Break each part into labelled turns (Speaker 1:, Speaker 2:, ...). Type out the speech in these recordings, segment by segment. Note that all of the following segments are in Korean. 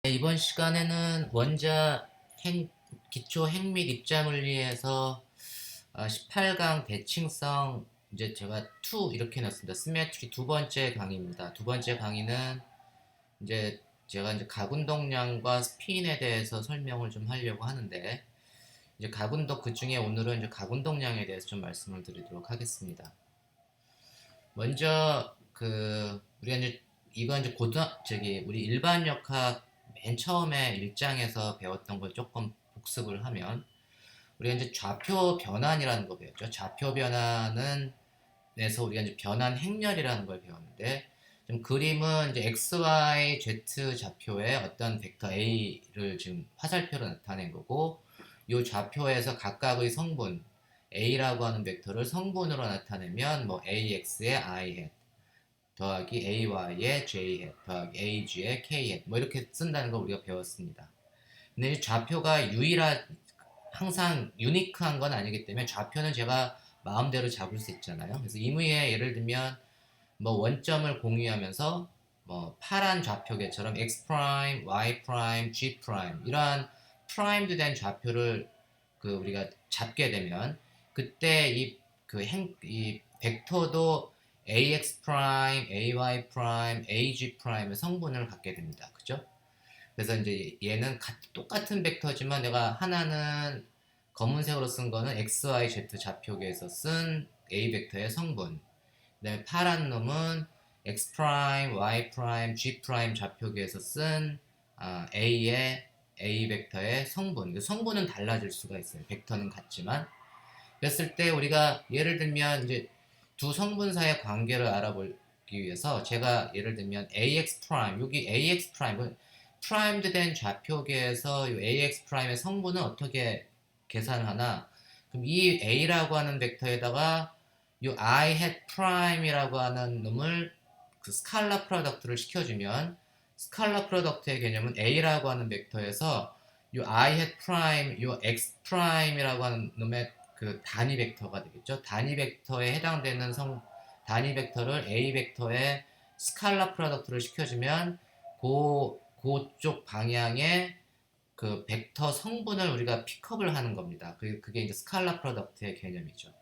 Speaker 1: 이번 시간에는 원자 기초 핵mit 입자물리에서 18강 대칭성 이제 제가 2 이렇게 넣었습니다. 시메트리 두 번째 강의입니다. 두 번째 강의는 이제 제가 이제 가군동량과 스핀에 대해서 설명을 좀 하려고 하는데 이제 가군동 그 중에 오늘은 이제 가군동량에 대해서 좀 말씀을 드리도록 하겠습니다. 먼저 우리가 이제 이건 이제 우리 일반역학 맨 처음에 1장에서 배웠던 걸 조금 복습을 하면 우리가 이제 좌표 변환이라는 거 배웠죠. 좌표 변환은 에서 우리가 이제 변환 행렬이라는 걸 배웠는데 좀 그림은 이제 x, y, z 좌표의 어떤 벡터 a를 지금 화살표로 나타낸 거고 이 좌표에서 각각의 성분 a라고 하는 벡터를 성분으로 나타내면 뭐 ax의 i 더하기 ay의 j 더하기 ag의 k 뭐 이렇게 쓴다는 걸 우리가 배웠습니다. 근데 이 좌표가 항상 유니크한 건 아니기 때문에 좌표는 제가 마음대로 잡을 수 있잖아요. 그래서 임의에 예를 들면 뭐 원점을 공유하면서 뭐 파란 좌표계처럼 x 프라임, y 프라임, g 프라임 이러한 프라임드 된 좌표를 우리가 잡게 되면 그때 이 벡터도 ax 프라임, ay 프라임, ag 프라임의 성분을 갖게 됩니다. 그죠? 그래서 이제 얘는 똑같은 벡터지만 내가 하나는 검은색으로 쓴 거는 x, y, z 좌표계에서 쓴 a 벡터의 성분, 그다음에 파란 놈은 x 프라임, y 프라임, g 프라임 좌표계에서 쓴 a의 a 벡터의 성분. 성분은 달라질 수가 있어요. 벡터는 같지만. 그랬을 때 우리가 예를 들면 이제 두 성분 사이의 관계를 알아보기 위해서 제가 예를 들면 ax 프라임, 여기 ax 프라임은 프라임드 된 좌표계에서 이 ax 프라임의 성분은 어떻게 계산하나? 그럼 이 a라고 하는 벡터에다가 이 I hat prime이라고 하는 놈을 스칼라 프로덕트를 시켜주면 스칼라 프로덕트의 개념은 A라고 하는 벡터에서 이 I hat prime, 이 X prime이라고 하는 놈의 단위 벡터가 되겠죠. 단위 벡터에 해당되는 단위 벡터를 A 벡터에 스칼라 프로덕트를 시켜주면 그쪽 방향의 벡터 성분을 우리가 픽업을 하는 겁니다. 그게 이제 스칼라 프로덕트의 개념이죠.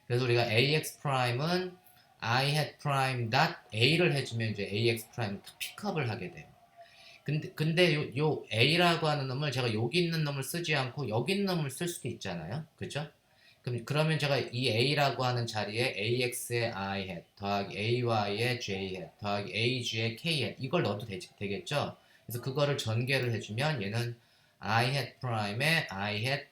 Speaker 1: 그래서 우리가 ax 프라임은 I hat prime dot a를 해주면 이제 ax 프라임 픽업을 하게 돼요. 근데 요 a라고 하는 놈을 제가 여기 있는 놈을 쓰지 않고 여기 있는 놈을 쓸 수도 있잖아요. 그죠? 그러면 제가 이 a라고 하는 자리에 ax의 I hat 더하기 ay의 j hat 더하기 ag의 k hat 이걸 넣어도 되겠죠? 그래서 그거를 전개를 해주면 얘는 I hat prime의 I hat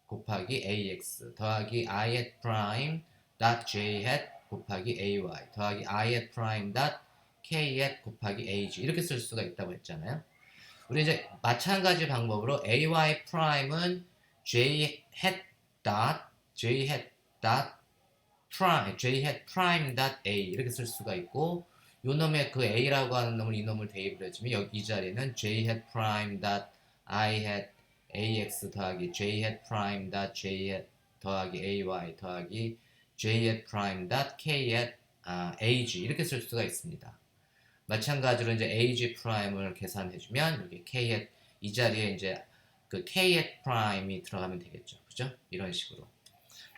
Speaker 1: 곱하기 ax 더하기 I hat prime dot j hat 곱하기 ay 더하기 I hat prime dot k hat 곱하기 ag 이렇게 쓸 수가 있다고 했잖아요. 우리 이제 마찬가지 방법으로 ay prime은 j hat dot j hat dot prime j hat prime dot a 이렇게 쓸 수가 있고 요 놈의 a라고 하는 놈을 이 놈을 대입을 해주면 여기 이 자리는 j hat prime dot I hat ax 더하기 j hat prime dot j hat 더하기 ay 더하기 j hat prime dot k hat ag 이렇게 쓸 수가 있습니다. 마찬가지로 이제 ag 프라임을 계산해주면 여기 k hat 이 자리에 이제 k hat 프라임이 들어가면 되겠죠. 그죠? 이런 식으로.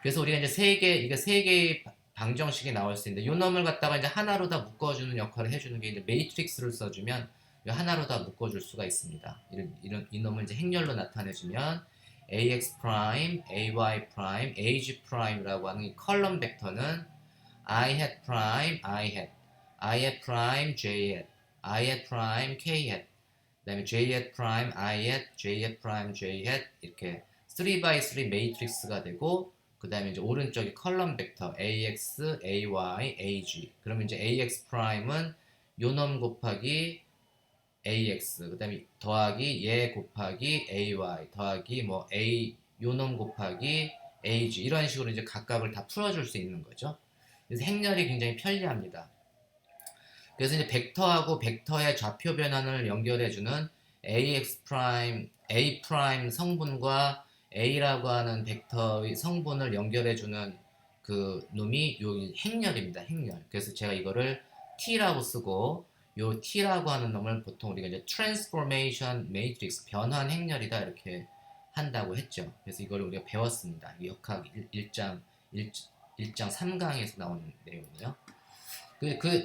Speaker 1: 그래서 우리가 이제 이게 세 개의 방정식이 나올 수 있는데 요 놈을 갖다가 이제 하나로 다 묶어주는 역할을 해주는 게 이제 매트릭스를 써주면 하나로 다 묶어줄 수가 있습니다. 이 놈을 이제 행렬로 나타내주면 ax 프라임, ay 프라임, ag 프라임이라고 하는 이 컬럼 벡터는 I hat 프라임, I hat 프라임, j hat, I hat 프라임, k hat, 그다음에 j hat 프라임, I hat, j hat 프라임, j hat 이렇게 3x3 매트릭스가 되고 그 다음에 이제 오른쪽이 컬럼 벡터 ax, ay, ag 그러면 이제 ax 프라임은 요놈 곱하기 ax 그 다음에 더하기 얘 곱하기 ay 더하기 뭐 a 요놈 곱하기 ag 이런 식으로 이제 각각을 다 풀어줄 수 있는 거죠. 그래서 행렬이 굉장히 편리합니다. 그래서 이제 벡터하고 벡터의 좌표 변환을 연결해주는 ax 프라임, a 프라임 성분과 a라고 하는 벡터의 성분을 연결해주는 놈이 요 행렬입니다. 행렬. 그래서 제가 이거를 t라고 쓰고 요 T라고 하는 놈을 보통 우리가 이제 transformation matrix, 변환 행렬이다 이렇게 한다고 했죠. 그래서 이걸 우리가 배웠습니다. 역학 1장 3강에서 나오는 내용이에요.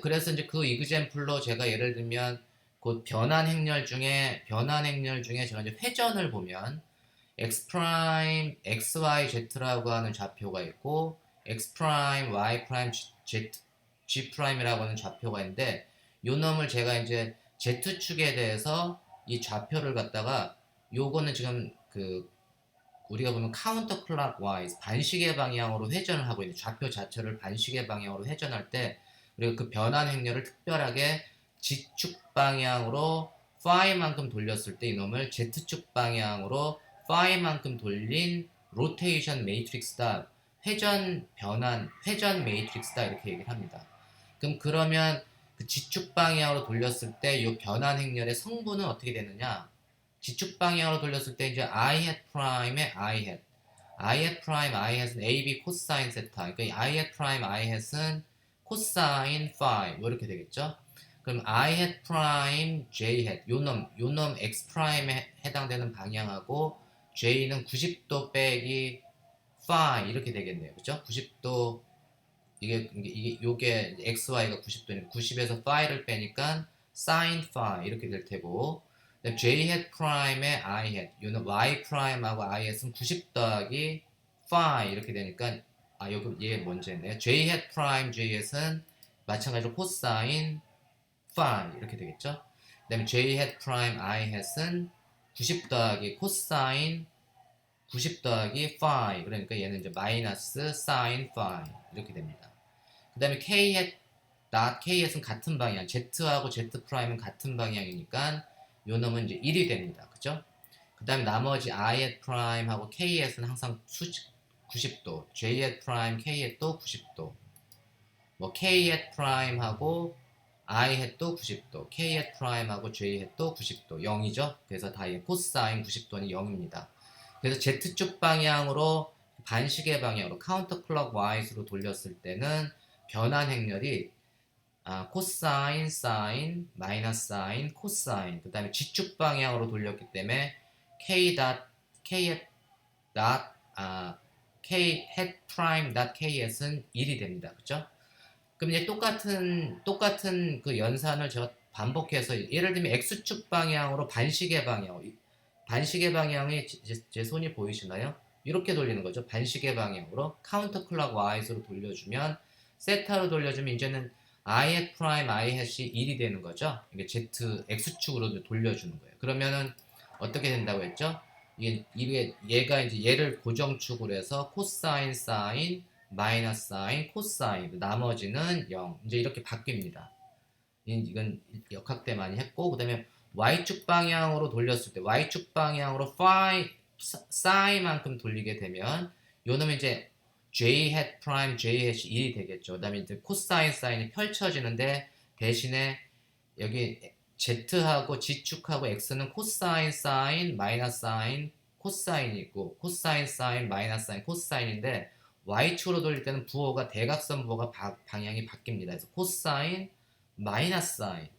Speaker 1: 그래서 이제 그 이그젬플로 제가 예를 들면 그 변환 행렬 중에 제가 이제 회전을 보면 x 프라임 xy z라고 하는 좌표가 있고 x 프라임 y 프라임 z g 프라임이라고 하는 좌표가 있는데 요 놈을 제가 이제 z축에 대해서 이 좌표를 갖다가 요거는 지금 그 우리가 보면 카운터 클락와이즈 반시계 방향으로 회전을 하고 있는 좌표 자체를 반시계 방향으로 회전할 때 우리가 그 변환 행렬을 특별하게 G축 방향으로 phi만큼 돌렸을 때 이놈을 Z축 방향으로 phi만큼 돌린 로테이션 매트릭스다. 회전 매트릭스다 이렇게 얘기를 합니다. 그러면 그 G축 방향으로 돌렸을 때 이 변환 행렬의 성분은 어떻게 되느냐? G축 방향으로 돌렸을 때 이제 I hat 프라임의 I hat 프라임 I hat은 AB 코사인 세타. 그러니까 I hat 프라임 I hat은 코사인 phi 이렇게 되겠죠. 그럼 I hat 프라임 J hat 요놈 X 프라임에 해당되는 방향하고 J는 90도 빼기 phi 이렇게 되겠네요. 그죠? 90도 요게 XY가 90도니까 90에서 phi를 빼니까 sin phi 이렇게 될 테고 J hat 프라임의 I hat 요는 Y 프라임하고 I hat은 90 더하기 phi 이렇게 되니까 여기 얘 먼저 했네요. J hat 프라임 J hat은 마찬가지로 코사인 phi 이렇게 되겠죠. 그 다음에 J hat 프라임 I hat은 90 더하기 코사인 90 더하기 phi 그러니까 얘는 이제 마이너스 sin phi 이렇게 됩니다. 그 다음에 K hat K hat은 같은 방향 Z하고 Z 프라임은 같은 방향이니까 요 놈은 이제 1이 됩니다. 그죠? 그 다음에 나머지 I hat 프라임하고 K hat은 항상 90도 J hat 프라임 K hat도 90도 뭐 K hat 프라임하고 I hat도 90도 K hat 프라임하고 J hat도 90도 0이죠. 그래서 다 코사인 90도는 0입니다. 그래서 Z축 방향으로 반시계 방향으로 카운터 클럭 와이즈로 돌렸을 때는 변환 행렬이 코사인, 사인, 마이너스 사인, 코사인 그 다음에 G축 방향으로 돌렸기 때문에 K hat prime K hat은 1이 됩니다. 그죠? 그럼 이제 똑같은 그 연산을 제가 반복해서 예를 들면 X축 방향으로 반시계 방향이 제 손이 보이시나요? 이렇게 돌리는 거죠. 반시계 방향으로 카운터 클락 와이즈로 돌려주면 세타로 돌려주면 이제는 I hat 프라임 I hat이 1이 되는 거죠. 이게 Z X축으로 돌려주는 거예요. 그러면은 어떻게 된다고 했죠? 얘가 이제 얘를 고정축으로 해서 코사인 사인 마이너스 사인 코사인 나머지는 0 이제 이렇게 바뀝니다. 이건 역학 때 많이 했고 그 다음에 Y축 방향으로 돌렸을 때 Y축 방향으로 사인만큼 돌리게 되면 요놈은 이제 J hat 프라임 J hat이 1이 되겠죠. 그 다음에 이제 코사인 사인이 펼쳐지는데 대신에 여기 Z하고 G축하고 X는 코사인 사인 마이너스 사인 코사인이 있고 코사인 사인 마이너스 사인 코사인인데 Y축으로 돌릴 때는 부호가 대각선 부호가 방향이 바뀝니다. 그래서 코사인 마이너스 사인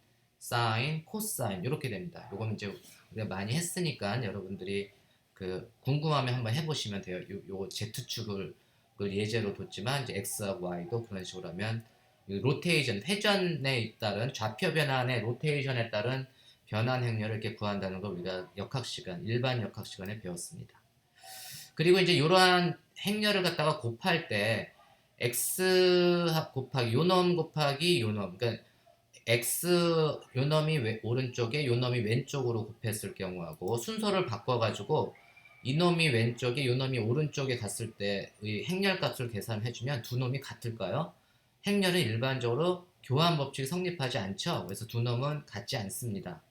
Speaker 1: 사인 코사인 이렇게 됩니다. 요거는 이제 우리가 많이 했으니까 여러분들이 그 궁금하면 한번 해보시면 돼요. 요 Z축을 예제로 뒀지만 이제 X하고 Y도 그런 식으로 하면 로테이션 회전에 따른 좌표 변환의 로테이션에 따른 변환 행렬을 이렇게 구한다는 걸 우리가 일반 역학 시간에 배웠습니다. 그리고 이제 이러한 행렬을 갖다가 곱할 때 x 곱하기 요놈 곱하기 요놈 그러니까 x 요놈이 오른쪽에 요놈이 왼쪽으로 곱했을 경우하고 순서를 바꿔가지고 이놈이 왼쪽에 요놈이 오른쪽에 갔을 때의 행렬 값을 계산해주면 두 놈이 같을까요? 행렬은 일반적으로 교환 법칙이 성립하지 않죠. 그래서 두 놈은 같지 않습니다.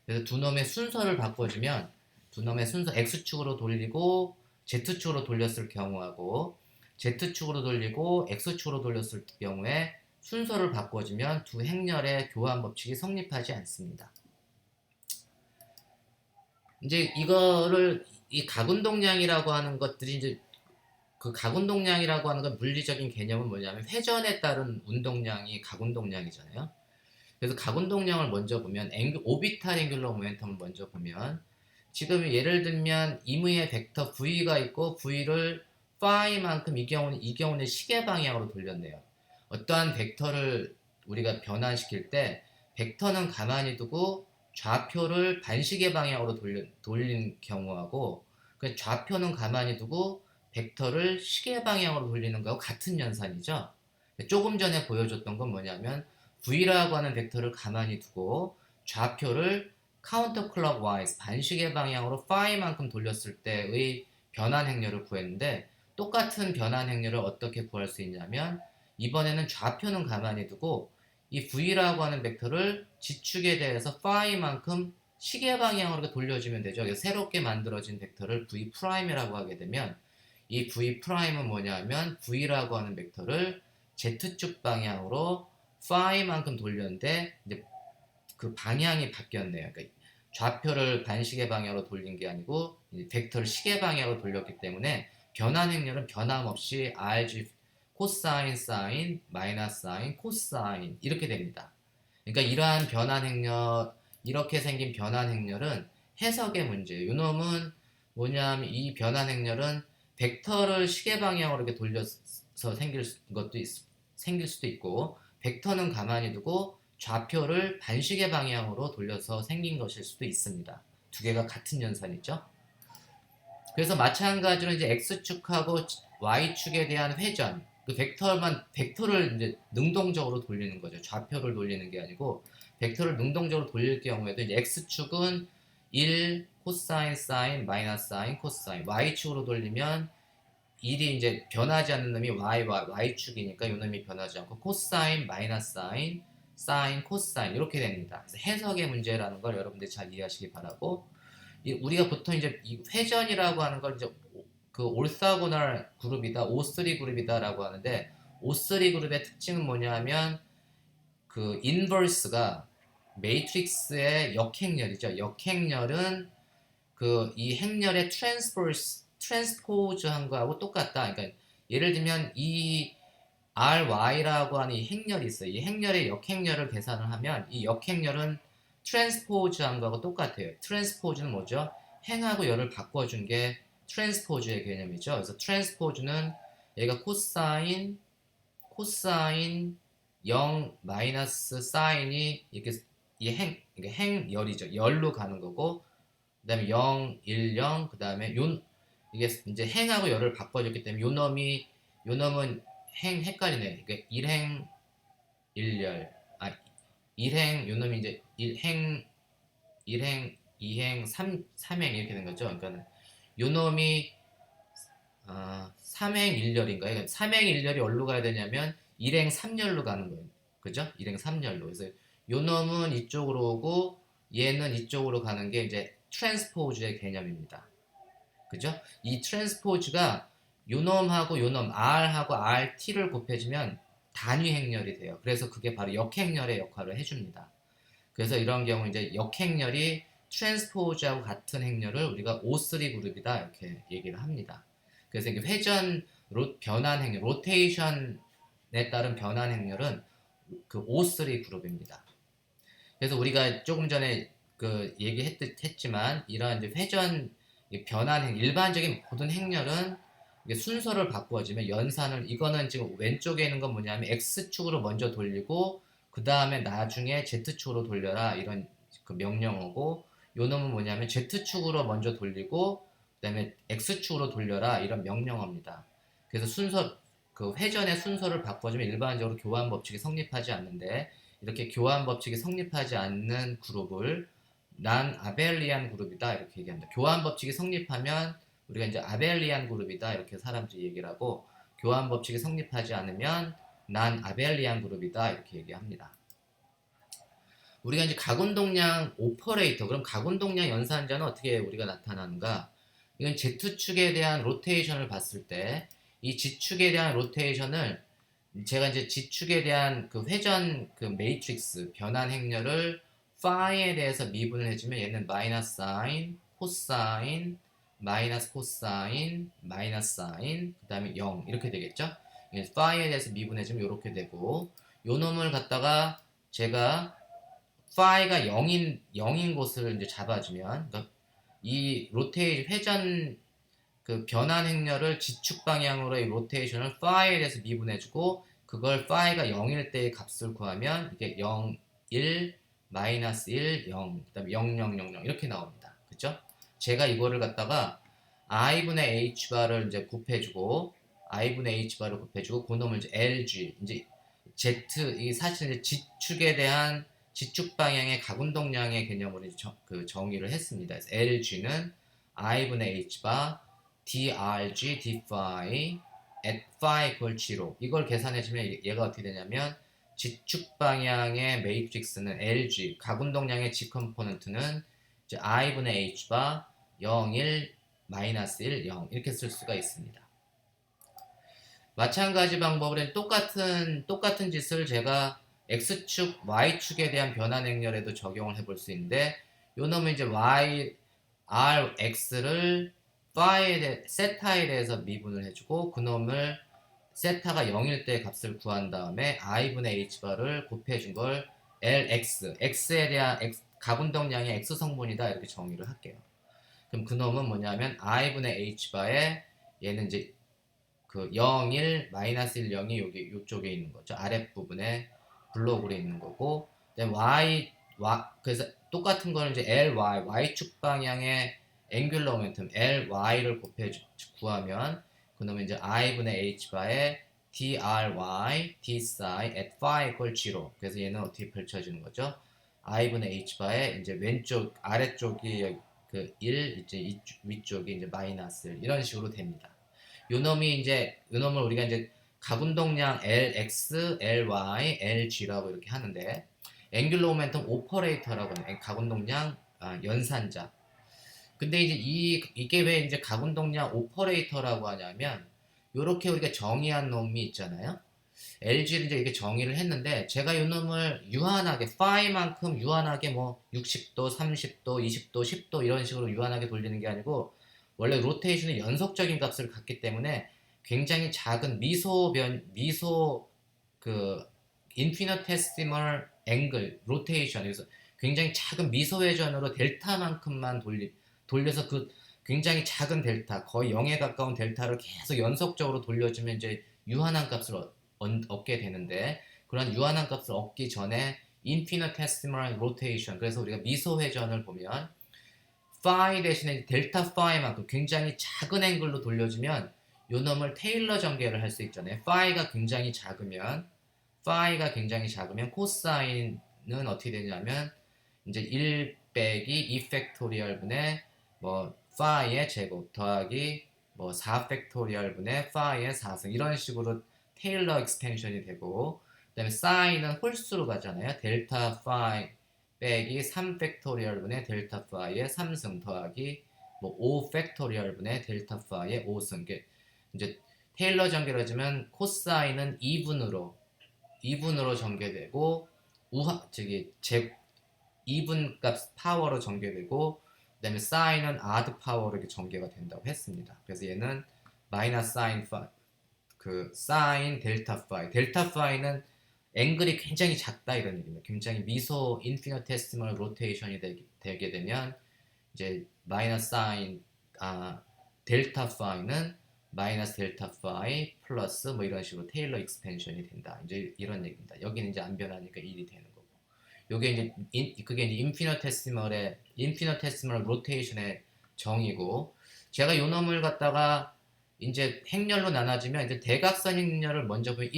Speaker 1: 그래서 두 놈의 순서를 바꿔주면 두 놈의 순서 x축으로 돌리고 z축으로 돌렸을 경우하고 z축으로 돌리고 x축으로 돌렸을 경우에 순서를 바꿔주면 두 행렬의 교환 법칙이 성립하지 않습니다. 이제 이거를 이 각운동량이라고 하는 것들이 이제 그 각운동량이라고 하는 건 물리적인 개념은 뭐냐면 회전에 따른 운동량이 각운동량이잖아요. 그래서 가운동량을 먼저 보면 오비탈 앵귤러 모멘텀을 먼저 보면 지금 예를 들면 임의의 벡터 v가 있고 v를 phi만큼 이 경우는 시계 방향으로 돌렸네요. 어떠한 벡터를 우리가 변환시킬 때 벡터는 가만히 두고 좌표를 반시계 방향으로 돌린 경우하고 그 좌표는 가만히 두고 벡터를 시계 방향으로 돌리는 거하고 같은 연산이죠. 조금 전에 보여줬던 건 뭐냐면 v라고 하는 벡터를 가만히 두고 좌표를 카운터 클럭와이즈 반시계 방향으로 phi만큼 돌렸을 때의 변환 행렬을 구했는데 똑같은 변환 행렬을 어떻게 구할 수 있냐면 이번에는 좌표는 가만히 두고 이 v라고 하는 벡터를 지축에 대해서 phi만큼 시계 방향으로 돌려주면 되죠. 그래서 새롭게 만들어진 벡터를 v'이라고 하게 되면 이 v'은 뭐냐면 v라고 하는 벡터를 z축 방향으로 phi만큼 돌렸는데 이제 그 방향이 바뀌었네요. 그러니까 좌표를 반시계 방향으로 돌린 게 아니고 벡터를 시계 방향으로 돌렸기 때문에 변환 행렬은 변함없이 RG 코사인, 사인, 마이너스 사인, 코사인 이렇게 됩니다. 그러니까 이러한 변환 행렬, 이렇게 생긴 변환 행렬은 해석의 문제예요. 이놈은 뭐냐면 이 변환 행렬은 벡터를 시계 방향으로 이렇게 돌려서 생길 수도 있고 벡터는 가만히 두고 좌표를 반시계 방향으로 돌려서 생긴 것일 수도 있습니다. 두 개가 같은 연산이죠. 그래서 마찬가지로 이제 x축하고 y축에 대한 회전, 그 벡터를 이제 능동적으로 돌리는 거죠. 좌표를 돌리는 게 아니고 벡터를 능동적으로 돌릴 경우에도 이제 x축은 1 코사인 사인 마이너스 사인 코사인, y축으로 돌리면 1이 이제 변하지 않는 놈이 y축이니까 이 놈이 변하지 않고 코사인 마이너스 사인 사인 코사인 이렇게 됩니다. 그래서 해석의 문제라는 걸 여러분들이 잘 이해하시기 바라고, 우리가 보통 이제 이 회전이라고 하는 걸 이제 그 올사고널 그룹이다, O3 그룹이다라고 하는데 O3 그룹의 특징은 뭐냐면 그 인버스가 매트릭스의 역행렬이죠. 역행렬은 그 이 행렬의 트랜스포즈한 거하고 똑같다. 그러니까 예를 들면 이 RY라고 하는 이 행렬이 있어요. 이 행렬의 역행렬을 계산을 하면 이 역행렬은 트랜스포즈한 거하고 똑같아요. 트랜스포즈는 뭐죠? 행하고 열을 바꿔준 게 트랜스포즈의 개념이죠. 그래서 트랜스포즈는 얘가 코사인 0 마이너스 사인이 이렇게 이게 행열이죠. 열로 가는 거고, 그 다음에 0, 1, 0, 그 다음에 이게 이제 행하고 열을 바꿔줬기 때문에 요 놈은 헷갈리네. 그러니까 1행 1열, 요 놈이 이제 1행 2행 3행 이렇게 된 거죠. 그러니까 요 놈이 3행 1열인가요? 그러니까 3행 1열이 어디로 가야 되냐면 1행 3열로 가는 거예요. 그죠? 1행 3열로. 그래서 요 놈은 이쪽으로 오고 얘는 이쪽으로 가는 게 이제 트랜스포즈의 개념입니다. 그죠? 이 트랜스포즈가 요놈하고 요놈 R하고 RT를 곱해주면 단위 행렬이 돼요. 그래서 그게 바로 역행렬의 역할을 해줍니다. 그래서 이런 경우 이제 역행렬이 트랜스포즈하고 같은 행렬을 우리가 O3 그룹이다 이렇게 얘기를 합니다. 그래서 이게 변환 행렬, 로테이션에 따른 변환 행렬은 그 O3 그룹입니다. 그래서 우리가 조금 전에 그 얘기했지만 이러한 이제 회전 변환 일반적인 모든 행렬은 순서를 바꾸어지면 이거는 지금 왼쪽에 있는 건 뭐냐면 x축으로 먼저 돌리고 그 다음에 나중에 z축으로 돌려라 이런 그 명령어고, 요 놈은 뭐냐면 z축으로 먼저 돌리고 그 다음에 x축으로 돌려라 이런 명령어입니다. 그래서 그 회전의 순서를 바꿔주면 일반적으로 교환 법칙이 성립하지 않는데, 이렇게 교환 법칙이 성립하지 않는 그룹을 난 아벨리안 그룹이다 이렇게 얘기합니다. 교환 법칙이 성립하면 우리가 이제 아벨리안 그룹이다 이렇게 사람들이 얘기를 하고, 교환 법칙이 성립하지 않으면 난 아벨리안 그룹이다 이렇게 얘기합니다. 우리가 이제 가운동량 오퍼레이터, 그럼 가운동량 연산자는 어떻게 우리가 나타나는가? 이건 Z축에 대한 로테이션을 봤을 때 이 G축에 대한 로테이션을 제가 이제 G축에 대한 그 회전 그 매트릭스 변환 행렬을 phi에 대해서 미분을 해주면 얘는 마이너스 사인, 코사인, 마이너스 코사인, 마이너스 사인, 그 다음에 0 이렇게 되겠죠? phi에 대해서 미분해주면 이렇게 되고, 요 놈을 갖다가 제가 phi가 0인 곳을 이제 잡아주면, 그러니까 이 로테이션 회전 그 변환 행렬을 지축 방향으로의 로테이션을 phi에 대해서 미분해주고, 그걸 phi가 0일 때의 값을 구하면 이게 0, 1, 마이너스 1, 0, 그 다음에 0, 0, 0, 0 이렇게 나옵니다. 그쵸? 제가 이거를 갖다가 i분의 h바를 이제 곱해주고, i분의 h바를 곱해주고, 그놈을 이제 lg, 이제 z, 이 사실 이제 지축에 대한 지축 방향의 가운동량의 개념으로 그 정의를 했습니다. 그래서 lg는 i분의 h바 drg dphi at phi equal 0. 이걸 계산해주면 얘가 어떻게 되냐면, 지축 방향의 매트릭스는 LG, 가운동량의 G 컴포넌트는 이제 I분의 H바 0, 1, 마이너스 1, 0 이렇게 쓸 수가 있습니다. 마찬가지 방법으로 똑같은 짓을 제가 X축, Y축에 대한 변환 행렬에도 적용을 해볼 수 있는데, 요 놈은 이제 Rx를 세타에 대해서 미분을 해주고, 그놈을 세타가 0일 때 값을 구한 다음에 i분의 h바를 곱해준 걸 lx, x에 대한 가분동량의 x 성분이다 이렇게 정의를 할게요. 그럼 그놈은 뭐냐면 i분의 h바에 얘는 이제 그 0, 1, 마이너스 1, 0이 여기 이쪽에 있는 거죠. 아랫부분에 블록으로 있는 거고, 그래서 똑같은 거는 이제 y축 방향의 앵귤러 모멘텀 ly를 구하면 그러면 이제 i분의 h바에 dry, dpsi at phi equal 0. 그래서 얘는 어떻게 펼쳐지는 거죠? i분의 h바에 이제 왼쪽 아래쪽이 그 1, 이제 위쪽이 이제 마이너스 1 이런 식으로 됩니다. 요놈을 우리가 이제 가분동량 lx, ly, lg라고 이렇게 하는데, 앵귤러 모멘텀 오퍼레이터라고 하는 가분동량 연산자. 근데 이제 이게 왜 이제 가분동량 오퍼레이터라고 하냐면, 요렇게 우리가 정의한 놈이 있잖아요. LG를 이제 이렇게 정의를 했는데, 제가 이 놈을 유한하게, 파이만큼 유한하게 뭐 60도, 30도, 20도, 10도 이런 식으로 유한하게 돌리는 게 아니고, 원래 로테이션은 연속적인 값을 갖기 때문에 굉장히 작은 미소 그 인피니테시멀 앵글 로테이션, 그래서 굉장히 작은 미소 회전으로 델타만큼만 돌려서 그 굉장히 작은 델타, 거의 0에 가까운 델타를 계속 연속적으로 돌려주면 이제 유한한 값을 얻게 되는데, 그런 유한한 값을 얻기 전에 infinitesimal rotation, 그래서 우리가 미소 회전을 보면 phi 대신에 델타 phi만큼 굉장히 작은 앵글로 돌려주면 요 놈을 테일러 전개를 할 수 있잖아요. phi가 굉장히 작으면 코사인은 어떻게 되냐면 이제 1 빼기 2 팩토리얼 분의 뭐 phi의 제곱 더하기 뭐 4 팩토리얼 분의 phi의 4승, 이런 식으로 테일러 익스펜션이 되고, 그 다음에 사인은 홀수로 가잖아요. 델타 phi 빼기 3 팩토리얼 분의 델타 phi의 3승 더하기 뭐 5 팩토리얼 분의 델타 phi의 5승. 이제 테일러 전개를 해주면 코사인은 2분으로 전개되고, 이분 값 파워로 전개되고, 그 다음에 사인은 아드 파워로 이렇게 전개가 된다고 했습니다. 그래서 얘는 마이너스 사인 델타 파이는 앵글이 굉장히 작다 이런 얘기입니다. 굉장히 미소 인피니테시멀 로테이션이 되게 되면 이제 마이너스 사인 델타 파이는 마이너스 델타 파이 플러스 뭐 이런 식으로 테일러 익스펜션이 된다. 이제 이런 얘기입니다. 여기는 이제 안 변하니까 1이 되는 거고. 요게 이제 그게 이제 인피니테시멀 로테이션의 정의고, 제가 요 놈을 갖다가 이제 행렬로 나눠지면 이제 대각선 행렬을 먼저 보면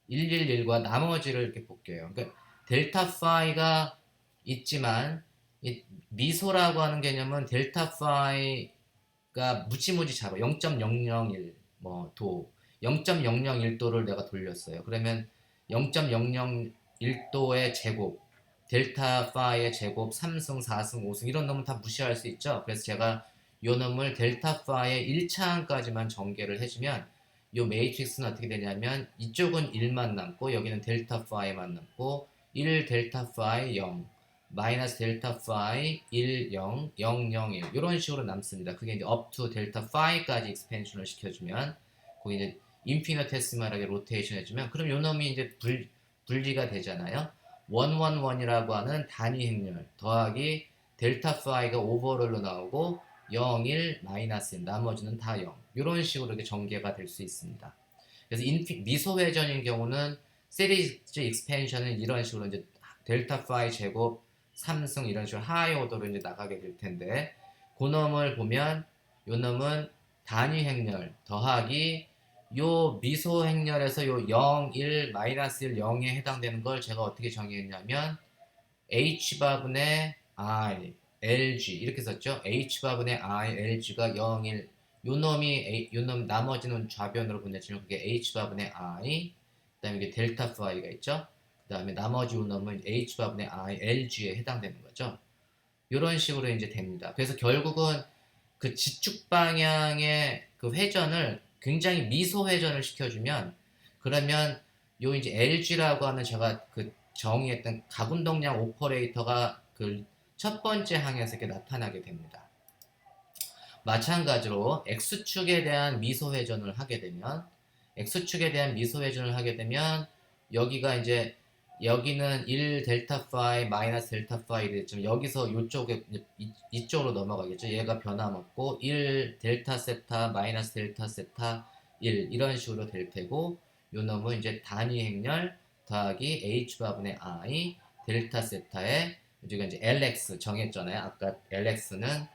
Speaker 1: 111과 나머지를 이렇게 볼게요. 그러니까 델타 파이가 있지만 이 미소라고 하는 개념은 델타 파이가 무지무지 작아. 0.001 뭐 도 0.001도를 내가 돌렸어요. 그러면 0.001도의 제곱, 델타 파이의 제곱, 3승, 4승, 5승 이런 놈은 다 무시할 수 있죠. 그래서 제가 요 놈을 델타 파이의 1차항까지만 전개를 해주면 요 매트릭스는 어떻게 되냐면, 이쪽은 1만 남고 여기는 델타 파이만 남고 1 델타 파이 0 마이너스 델타 파이 1 0 0 0 1 이런 식으로 남습니다. 그게 이제 up to 델타 파이까지 익스펜션을 시켜주면 거기 이제 인피니테시멀하게 로테이션 해주면, 그럼 요 놈이 이제 분리가 되잖아요. 111이라고 하는 단위 행렬 더하기 델타 파이가 오버롤로 나오고 0, 1, 마이너스 1, 나머지는 다 0. 이런 식으로 이렇게 전개가 될 수 있습니다. 그래서 미소 회전인 경우는 시리즈 익스펜션은 이런 식으로 이제 델타 파이 제곱 3승 이런 식으로 하이 오더로 이제 나가게 될 텐데, 그 놈을 보면 요 놈은 단위 행렬 더하기 요 미소 행렬에서 요 0, 1, 마이너스 1, 0에 해당되는 걸 제가 어떻게 정의했냐면 h바분의 i, lg 이렇게 썼죠. h바분의 i, lg가 0, 1, 요놈 나머지는 좌변으로 보내주면 그게 h바분의 i, 그 다음에 이게 델타 phi가 있죠. 그 다음에 나머지 요놈은 h바분의 i, lg에 해당되는 거죠. 이런 식으로 이제 됩니다. 그래서 결국은 그 지축 방향의 그 회전을 굉장히 미소 회전을 시켜주면, 그러면 요 이제 LG라고 하는 제가 그 정의했던 가군동량 오퍼레이터가 그 첫 번째 항에서 이렇게 나타나게 됩니다. 마찬가지로 X축에 대한 미소 회전을 하게 되면, 여기가 이제 여기는 1 델타 파이 마이너스 델타 파이 되겠지만 여기서 이쪽으로 넘어가겠죠. 얘가 변함없고 1 델타 세타 마이너스 델타 세타 1 이런 식으로 될 테고, 요 놈은 이제 단위 행렬 더하기 h바분의 i 델타 세타에 우리가 이제 lx 정했잖아요. 아까 lx는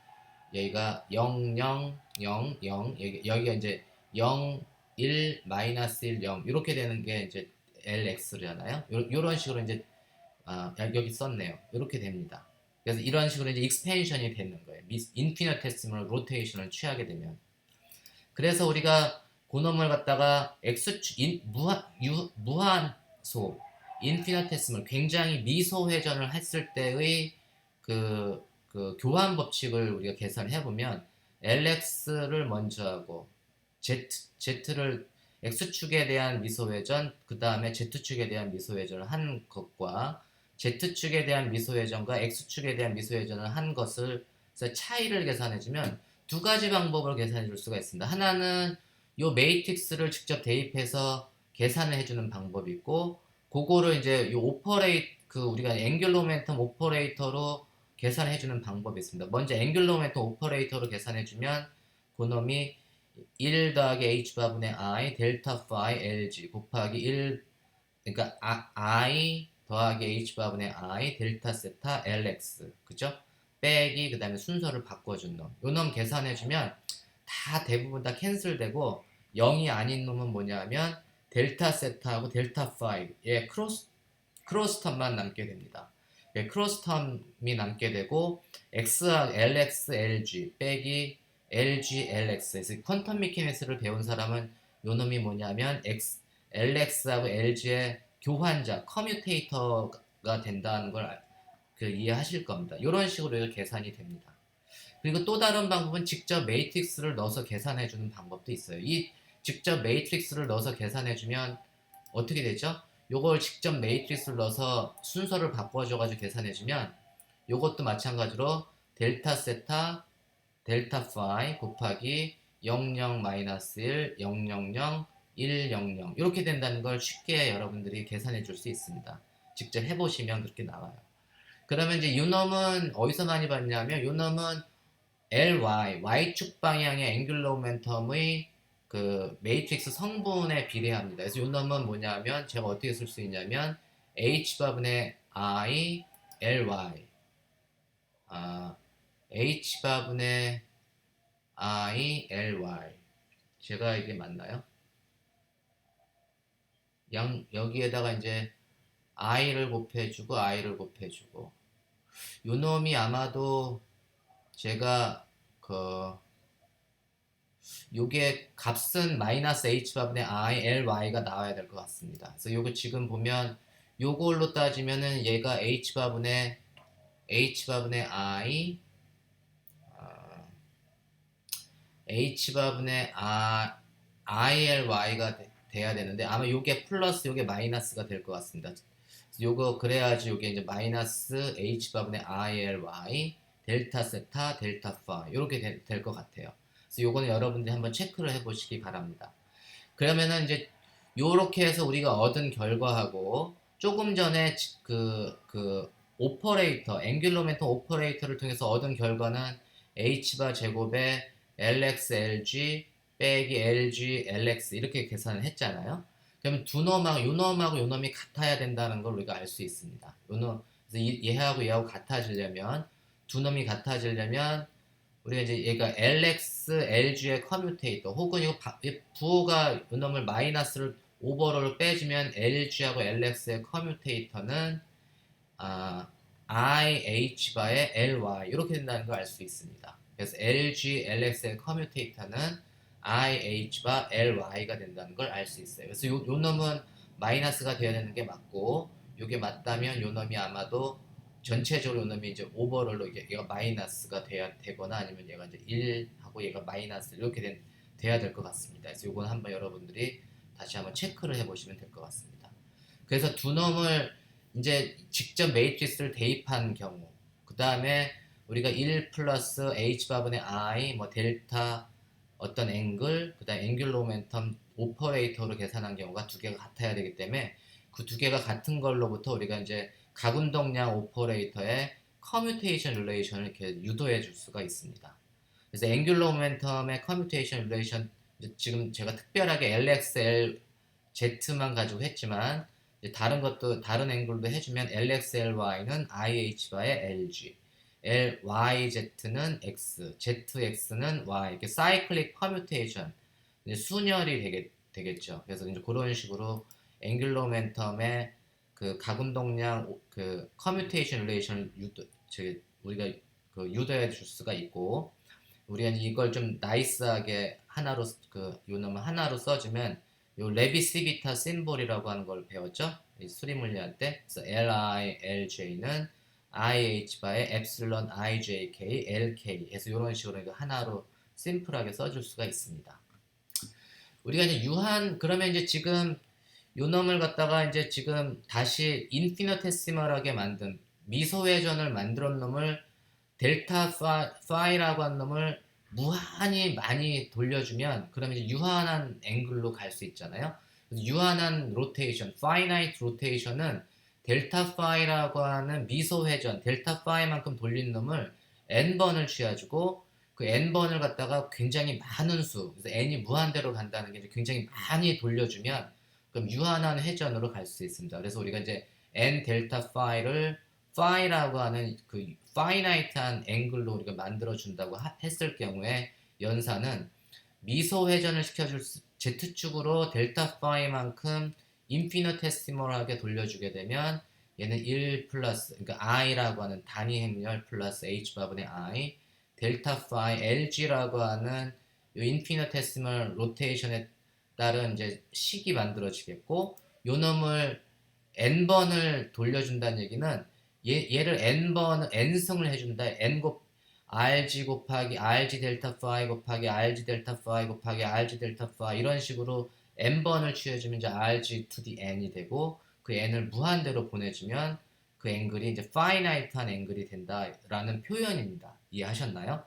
Speaker 1: 여기가 0, 0, 0, 0 여기가 이제 0, 1, 마이너스 1, 0 이렇게 되는 게 이제 lx잖아요. 요런 식으로 이제 여기 썼네요. 이렇게 됩니다. 그래서 이런 식으로 이제 익스펜션이 되는 거예요. 인피니테시멀 로테이션을 취하게 되면. 그래서 우리가 그놈을 갖다가 무한소 인피니테시멀 굉장히 미소 회전을 했을 때의 그 교환 법칙을 우리가 계산해 보면 lx를 먼저 하고 z를 X축에 대한 미소회전, 그 다음에 Z축에 대한 미소회전을 한 것과 Z축에 대한 미소회전과 X축에 대한 미소회전을 한 것을 차이를 계산해주면 두 가지 방법을 계산해 줄 수가 있습니다. 하나는 요 매트릭스를 직접 대입해서 계산을 해주는 방법이 있고, 그거를 이제 요 우리가 앵귤러 모멘텀 오퍼레이터로 계산해주는 방법이 있습니다. 먼저 앵귤러 모멘텀 오퍼레이터로 계산해주면 그놈이 1 더하기 h바분의 i 델타 파이 lg 곱하기 1, 그러니까 i 더하기 h바분의 i 델타 세타 lx, 그죠? 빼기 그 다음에 순서를 바꿔준 놈, 요 놈 계산해주면 다 대부분 다 캔슬되고 0이 아닌 놈은 뭐냐면 델타 세타하고 델타 파이의 크로스 텀만 남게 됩니다. 크로스 텀이 남게 되고 x와 lx, lg 빼기 LG, LX에서 퀀텀 미케니스를 배운 사람은 요 놈이 뭐냐면 LX하고 LG의 교환자, 커뮤테이터가 된다는 걸 이해하실 겁니다. 이런 식으로 계산이 됩니다. 그리고 또 다른 방법은 직접 매트릭스를 넣어서 계산해주는 방법도 있어요. 이 직접 매트릭스를 넣어서 계산해주면 어떻게 되죠? 요걸 직접 매트릭스를 넣어서 순서를 바꿔줘가지고 계산해주면 요것도 마찬가지로 델타 세타 델타 파이 곱하기 00 마이너스 1, 000, 100 이렇게 된다는 걸 쉽게 여러분들이 계산해 줄 수 있습니다. 직접 해보시면 그렇게 나와요. 그러면 이제 요놈은 어디서 많이 봤냐면 요놈은 ly, y축 방향의 앵귤러 모멘텀의 그 매트릭스 성분에 비례합니다. 그래서 요놈은 뭐냐면 제가 어떻게 쓸 수 있냐면 h바분의 i, ly h바분의 i, ly 제가 이게 맞나요? 여기에다가 이제 i를 곱해주고 i를 곱해주고 요 놈이 아마도 제가 요게 값은 마이너스 h바분의 i, ly가 나와야 될 것 같습니다. 그래서 요거 지금 보면 요걸로 따지면은 얘가 h바분의 i h바분의 ILY가 돼야 되는데 아마 요게 플러스 요게 마이너스가 될 것 같습니다. 요거 그래야지 요게 이제 마이너스 h바분의 ILY 델타 세타 델타 파 이렇게 될 것 같아요. 그래서 요거는 여러분들이 한번 체크를 해보시기 바랍니다. 그러면은 이제 요렇게 해서 우리가 얻은 결과하고 조금 전에 그 오퍼레이터, 앵귤러 모멘텀 오퍼레이터를 통해서 얻은 결과는 h바 제곱에 lx/lg 빼기 lg lx 이렇게 계산을 했잖아요. 그러면 두 놈하고 요 놈하고 요 놈이 같아야 된다는 걸 우리가 알 수 있습니다. 요 놈, 그래서 얘하고 얘하고 같아지려면 두 놈이 같아지려면 우리가 이제 얘가 lx, lg의 커뮤테이터 혹은 이 부호가 요 놈을 마이너스를 오버로를 빼주면 lg하고 lx의 커뮤테이터는 IH 바의 LY 이렇게 된다는 걸 알 수 있습니다. 그래서 LG, LX의 커뮤테이터는 IH 바 LY가 된다는 걸 알 수 있어요. 그래서 요 놈은 마이너스가 되어야 되는 게 맞고 요게 맞다면 요 놈이 아마도 전체적으로 요 놈이 이제 오버롤로 얘가 마이너스가 되거나 아니면 얘가 이제 1하고 얘가 마이너스 이렇게 돼야 될 것 같습니다. 그래서 요건 한번 여러분들이 다시 한번 체크를 해보시면 될 것 같습니다. 그래서 두 놈을 이제 직접 매트리스를 대입한 경우 그 다음에 우리가 1 플러스 h바분의 i 뭐 델타 어떤 앵글 그 다음에 앵귤러 모멘텀 오퍼레이터로 계산한 경우가 두 개가 같아야 되기 때문에 그 두 개가 같은 걸로부터 우리가 이제 각운동량 오퍼레이터의 커뮤테이션 릴레이션을 이렇게 유도해 줄 수가 있습니다. 그래서 앵귤러 모멘텀의 커뮤테이션 릴레이션 지금 제가 특별하게 LXL Z만 가지고 했지만 다른 것도 다른 앵글도 해주면 LXLY는 IH바의 LG, LYZ는 X, ZX는 Y 이렇게 사이클릭 퍼뮤테이션 순열이 되겠죠. 그래서 이제 그런 식으로 앵귤러 모멘텀의 그 가군동량 그 커뮤테이션 릴레이션을 우리가 그 유도해 줄 수가 있고 우리가 이걸 좀 나이스하게 하나로 요 놈을 하나로 써주면 요 레비시비타 심볼이라고 하는 걸 배웠죠? 수리 물리할 때. 그래서 LILJ는 IH 바의 엡실론 IJK, LK 해서 이런 식으로 이거 하나로 심플하게 써줄 수가 있습니다. 우리가 이제 그러면 이제 지금 요 놈을 갖다가 이제 지금 다시 인피니테시멀하게 만든 미소 회전을 만들어 놈을 델타 파이라고 한 놈을 무한히 많이 돌려주면 그러면 이제 유한한 앵글로 갈 수 있잖아요. 유한한 로테이션, 파이나이트 로테이션은 델타 파이라고 하는 미소 회전, 델타 파이만큼 돌린 놈을 n번을 취해주고 그 n번을 갖다가 굉장히 많은 수, 그래서 n이 무한대로 간다는 게 굉장히 많이 돌려주면 그럼 유한한 회전으로 갈 수 있습니다. 그래서 우리가 이제 n 델타 파이를 파이라고 하는 그 파이나이트한 앵글로 우리가 만들어 준다고 했을 경우에 연산은 미소 회전을 시켜줄 Z축으로 델타 파이만큼 인피니테시멀하게 돌려주게 되면 얘는 1 플러스 그러니까 i라고 하는 단위 행렬 플러스 h바분의 i 델타 파이 lg라고 하는 인피니테시멀 로테이션에 따른 이제 식이 만들어지겠고 요 놈을 n번을 돌려준다는 얘기는 얘를 n승을 해준다. rg 곱하기 rg 델타 파이 곱하기 rg 델타 파이 곱하기 rg 델타 파이 이런 식으로 n번을 취해주면 이제 rg to the n이 되고 그 n을 무한대로 보내주면 그 앵글이 이제 파이나이트한 앵글이 된다라는 표현입니다. 이해하셨나요?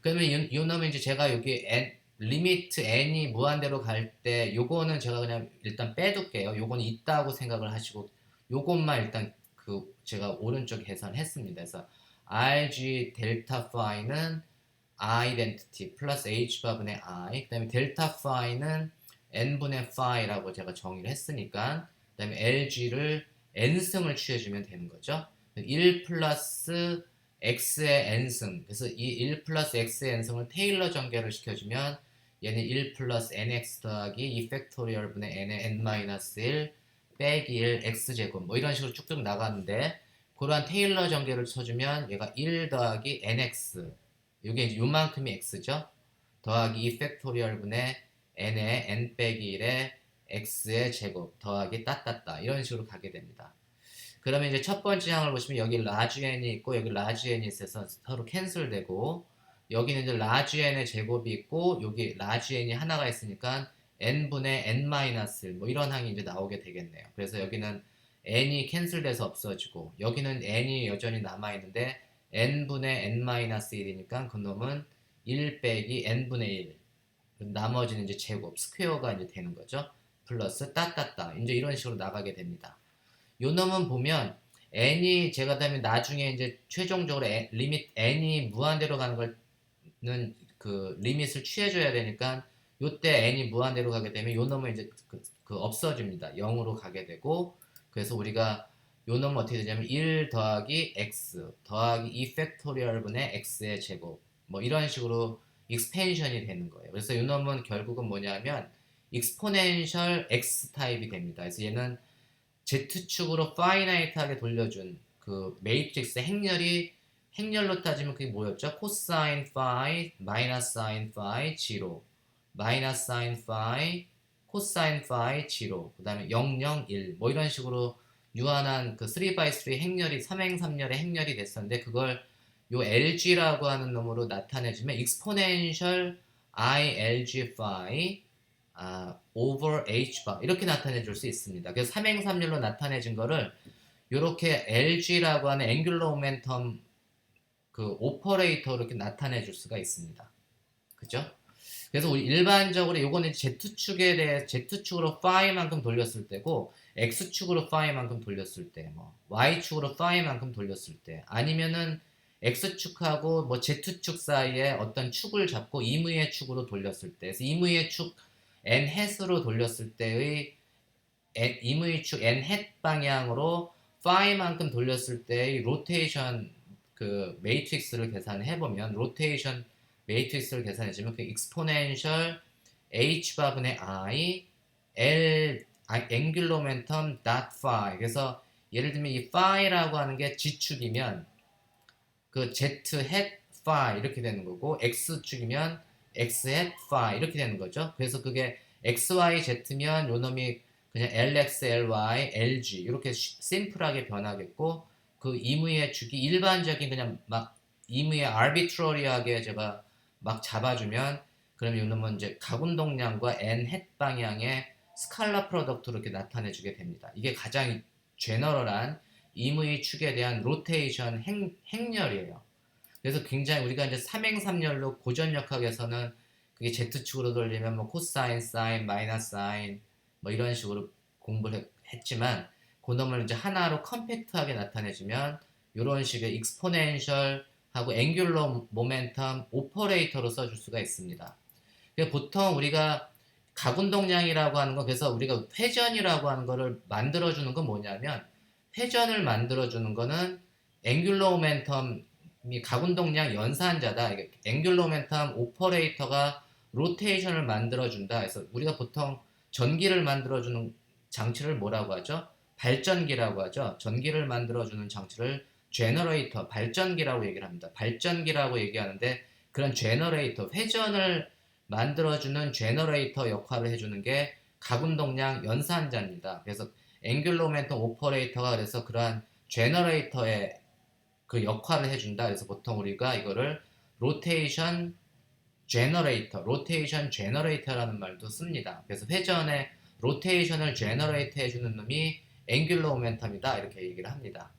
Speaker 1: 그러면 요 놈은 이제 제가 여기 리미트 n이 무한대로 갈 때 요거는 제가 그냥 일단 빼둘게요. 요거는 있다고 생각을 하시고 요것만 일단 제가 오른쪽 계산했습니다. 그래서 rg 델타 파이는 identity 플러스 h바분의 i 그 다음에 델타 파이는 n분의 파이라고 제가 정의를 했으니까 그 다음에 lg를 n승을 취해주면 되는 거죠. 1 플러스 x의 n승 그래서 이 1 플러스 x의 n승을 테일러 전개를 시켜주면 얘는 1 플러스 nx 더하기 2 팩토리얼 분의 n의 n-1 빼기 1 x제곱 뭐 이런 식으로 쭉쭉 나가는데 그러한 테일러 전개를 쳐주면 얘가 1 더하기 nx 이게 이제 요만큼이 x죠 더하기 2 팩토리얼 분의 n의 n 빼기 1의 x의 제곱 더하기 따따따 이런 식으로 가게 됩니다. 그러면 이제 첫 번째 항을 보시면 여기 라지 n이 있고 여기 라지 n이 있어서 서로 캔슬되고 여기는 이제 라지 n의 제곱이 있고 여기 라지 n이 하나가 있으니까 n분의 n-1 뭐 이런 항이 이제 나오게 되겠네요. 그래서 여기는 n이 캔슬돼서 없어지고 여기는 n이 여전히 남아있는데 n분의 n-1이니까 그놈은 1 빼기 n분의 1 나머지는 이제 제곱 스퀘어가 이제 되는 거죠. 플러스 따따따 이제 이런 식으로 나가게 됩니다. 요 놈은 보면 n이 제가 다음에 나중에 이제 최종적으로 리밋 n이 무한대로 가는 걸는 그 리밋을 취해줘야 되니까 요때 n이 무한대로 가게 되면 요 놈은 이제 그 없어집니다. 0으로 가게 되고 그래서 우리가 요 놈은 어떻게 되냐면 1 더하기 x 더하기 2 팩토리얼 분의 x의 제곱 뭐 이런 식으로 익스펜션이 되는 거예요. 그래서 요 놈은 결국은 뭐냐면 익스포넨셜 x 타입이 됩니다. 그래서 얘는 Z축으로 파이나이트하게 돌려준 그 매트릭스 행렬로 따지면 그게 뭐였죠? 코사인 파이 마이너스 사인 파이 제로 마이너스 사인 파이 코사인 파이 제로 그 다음에 0, 0, 1 뭐 이런 식으로 유한한 그 3x3 행렬이 삼행삼렬의 행렬이 됐었는데 그걸 요 LG라고 하는 놈으로 나타내주면 exponential ILG phi over hbar 이렇게 나타내 줄 수 있습니다. 그래서 삼행삼렬로 나타내진 거를 이렇게 LG라고 하는 앵귤러 모멘텀 그 오퍼레이터로 이렇게 나타내 줄 수가 있습니다. 그죠? 그래서 우리 일반적으로 요거는 Z축에 대해 Z축으로 파이만큼 돌렸을 때고 X축으로 파이만큼 돌렸을 때 뭐 Y축으로 파이만큼 돌렸을 때 아니면은 X축하고 뭐 Z축 사이에 어떤 축을 잡고 임의의 축으로 돌렸을 때 그래서 임의의 축 n 햇으로 돌렸을 때의 임의 축 n 햇 방향으로 파이만큼 돌렸을 때의 로테이션 그 매트릭스를 계산해 보면 로테이션 매트릭스를 계산해주면 그 익스포넨셜 h 바분의 i l 앵귤러 모멘텀 dot phi 그래서 예를 들면 이 phi라고 하는 게 g축이면 그 z hat phi 이렇게 되는 거고 x축이면 x hat phi 이렇게 되는 거죠. 그래서 그게 xy z면 요 놈이 그냥 lx ly lg 이렇게 심플하게 변하겠고 그 임의의 축이 일반적인 그냥 막 임의의 arbitrary하게 제가 막 잡아주면 그럼 요 놈은 이제 가운동량과 n 햇 방향의 스칼라 프로덕트로 이렇게 나타내주게 됩니다. 이게 가장 제너럴한 임의 축에 대한 로테이션 행렬이에요. 그래서 굉장히 우리가 이제 삼행삼렬로 고전역학에서는 그게 Z축으로 돌리면 뭐 코사인, 사인, 마이너스 사인 뭐 이런 식으로 공부를 했지만 그 놈을 이제 하나로 컴팩트하게 나타내주면 이런 식의 익스포넨셜 하고 앵귤러 모멘텀 오퍼레이터로 써줄 수가 있습니다. 보통 우리가 가운동량이라고 하는 거 그래서 우리가 회전이라고 하는 거를 만들어주는 건 뭐냐면 회전을 만들어주는 거는 앵귤러 모멘텀이 가운동량 연산자다. 앵귤러 모멘텀 오퍼레이터가 로테이션을 만들어준다. 그래서 우리가 보통 전기를 만들어주는 장치를 뭐라고 하죠? 발전기라고 하죠. 전기를 만들어주는 장치를 제너레이터, 발전기라고 얘기를 합니다. 발전기라고 얘기하는데 그런 제너레이터, 회전을 만들어주는 제너레이터 역할을 해주는 게 가운동량 연산자입니다. 그래서 앵귤러 모멘텀 오퍼레이터가 그래서 그러한 제너레이터의 그 역할을 해준다. 그래서 보통 우리가 이거를 로테이션 제너레이터라는 말도 씁니다. 그래서 회전의 로테이션을 제너레이터 해주는 놈이 앵귤러 모멘텀이다. 이렇게 얘기를 합니다.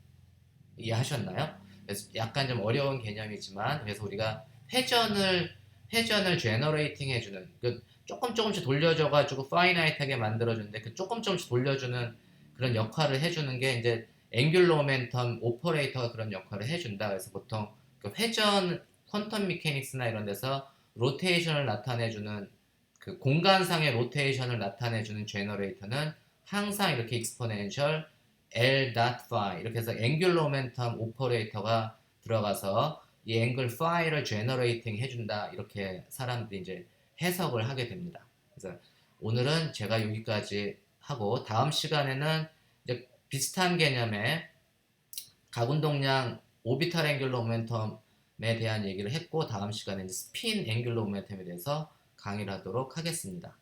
Speaker 1: 이해하셨나요? 그래서 약간 좀 어려운 개념이지만 그래서 우리가 회전을 제너레이팅 해주는 그 조금씩 돌려줘가지고 파이나이트하게 만들어주는데 그 조금씩 돌려주는 그런 역할을 해주는 게 이제 앵귤러 모멘텀 오퍼레이터가 그런 역할을 해준다. 그래서 보통 그 회전 퀀텀 미케닉스나 이런 데서 로테이션을 나타내주는 그 공간상의 로테이션을 나타내주는 제너레이터는 항상 이렇게 익스포넨셜 L dot phi 이렇게 해서 앵귤러 모멘텀 오퍼레이터가 들어가서 이 앵글 phi를 제너레이팅 해준다 이렇게 사람들이 이제 해석을 하게 됩니다. 그래서 오늘은 제가 여기까지 하고 다음 시간에는 이제 비슷한 개념의 가운동량 오비탈 앵귤러 모멘텀에 대한 얘기를 했고 다음 시간에 이제 스핀 앵귤러 모멘텀에 대해서 강의를 하도록 하겠습니다.